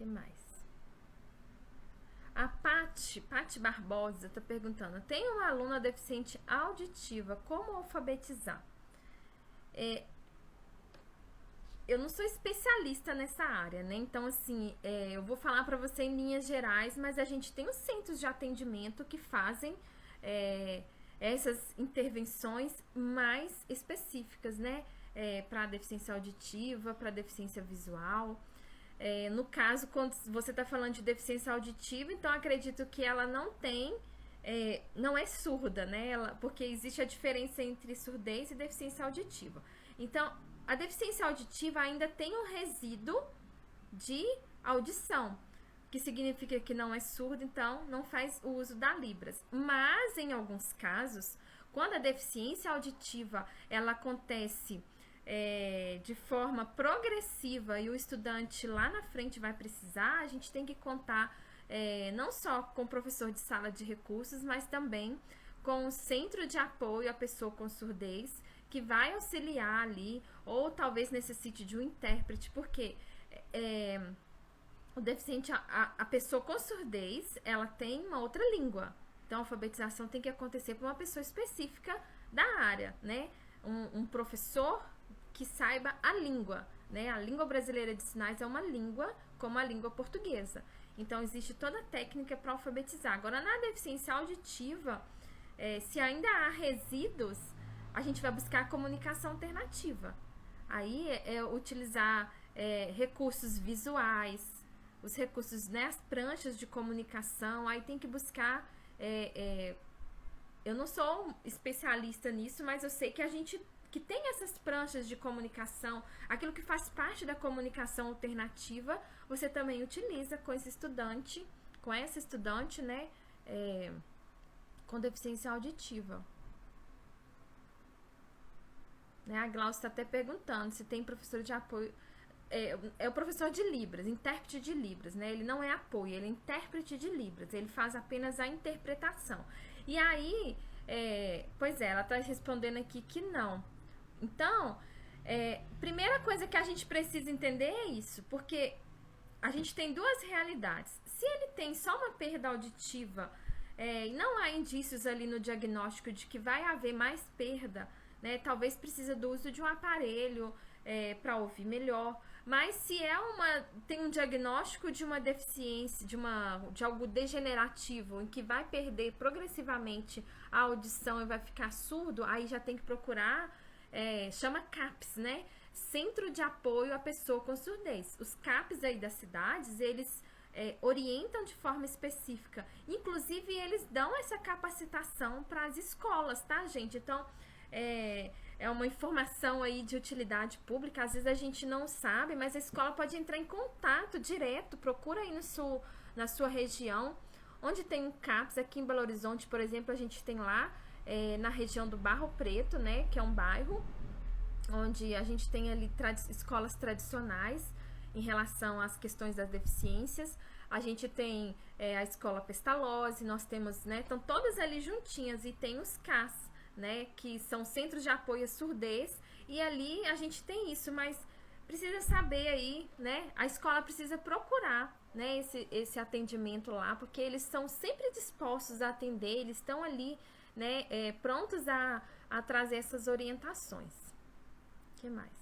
Que mais? A Paty Barbosa está perguntando: tem uma aluna deficiente auditiva, como alfabetizar? Eu não sou especialista nessa área, né? Então, assim, eu vou falar para você em linhas gerais, mas a gente tem os centros de atendimento que fazem essas intervenções mais específicas, né? Para deficiência auditiva, para deficiência visual. No caso, quando você está falando de deficiência auditiva, então acredito que ela não é surda, né? Porque existe a diferença entre surdez e deficiência auditiva. Então, a deficiência auditiva ainda tem um resíduo de audição, que significa que não é surdo, então não faz o uso da Libras. Mas, em alguns casos, quando a deficiência auditiva ela acontece de forma progressiva e o estudante lá na frente vai precisar, a gente tem que contar não só com o professor de sala de recursos, mas também com o centro de apoio à pessoa com surdez, que vai auxiliar ali, ou talvez necessite de um intérprete, porque o deficiente, a pessoa com surdez, ela tem uma outra língua. Então, a alfabetização tem que acontecer para uma pessoa específica da área, né? Um professor que saiba a língua, né? A língua brasileira de sinais é uma língua como a língua portuguesa. Então, existe toda a técnica para alfabetizar. Agora, na deficiência auditiva, se ainda há resíduos, a gente vai buscar a comunicação alternativa. Aí utilizar recursos visuais, os recursos, né, as pranchas de comunicação. Aí tem que buscar... eu não sou especialista nisso, mas eu sei que a gente que tem essas pranchas de comunicação, aquilo que faz parte da comunicação alternativa, você também utiliza com esse estudante, né, com deficiência auditiva. Né, a Glaucia está até perguntando se tem professor de apoio. É o professor de Libras, intérprete de Libras, né? Ele não é apoio, ele é intérprete de Libras, ele faz apenas a interpretação. E aí, ela está respondendo aqui que não. Então, primeira coisa que a gente precisa entender é isso, porque a gente tem duas realidades. Se ele tem só uma perda auditiva, e não há indícios ali no diagnóstico de que vai haver mais perda, né? Talvez precisa do uso de um aparelho para ouvir melhor. Mas se tem um diagnóstico de uma deficiência, de algo degenerativo, em que vai perder progressivamente a audição e vai ficar surdo, aí já tem que procurar, chama CAPS, né? Centro de Apoio à Pessoa com Surdez. Os CAPS aí das cidades, eles orientam de forma específica. Inclusive, eles dão essa capacitação para as escolas, tá, gente? Então, é uma informação aí de utilidade pública. Às vezes a gente não sabe, mas a escola pode entrar em contato direto. Procura aí na sua região, onde tem um CAPS. Aqui em Belo Horizonte, por exemplo, a gente tem lá na região do Barro Preto, né, que é um bairro onde a gente tem ali escolas tradicionais em relação às questões das deficiências. A gente tem a escola Pestalozzi, nós temos, né, estão todas ali juntinhas, e tem os CAS, né, que são centros de apoio à surdez, e ali a gente tem isso, mas precisa saber aí, né, a escola precisa procurar, né, esse atendimento lá, porque eles são sempre dispostos a atender, eles estão ali, né, prontos a trazer essas orientações. O que mais?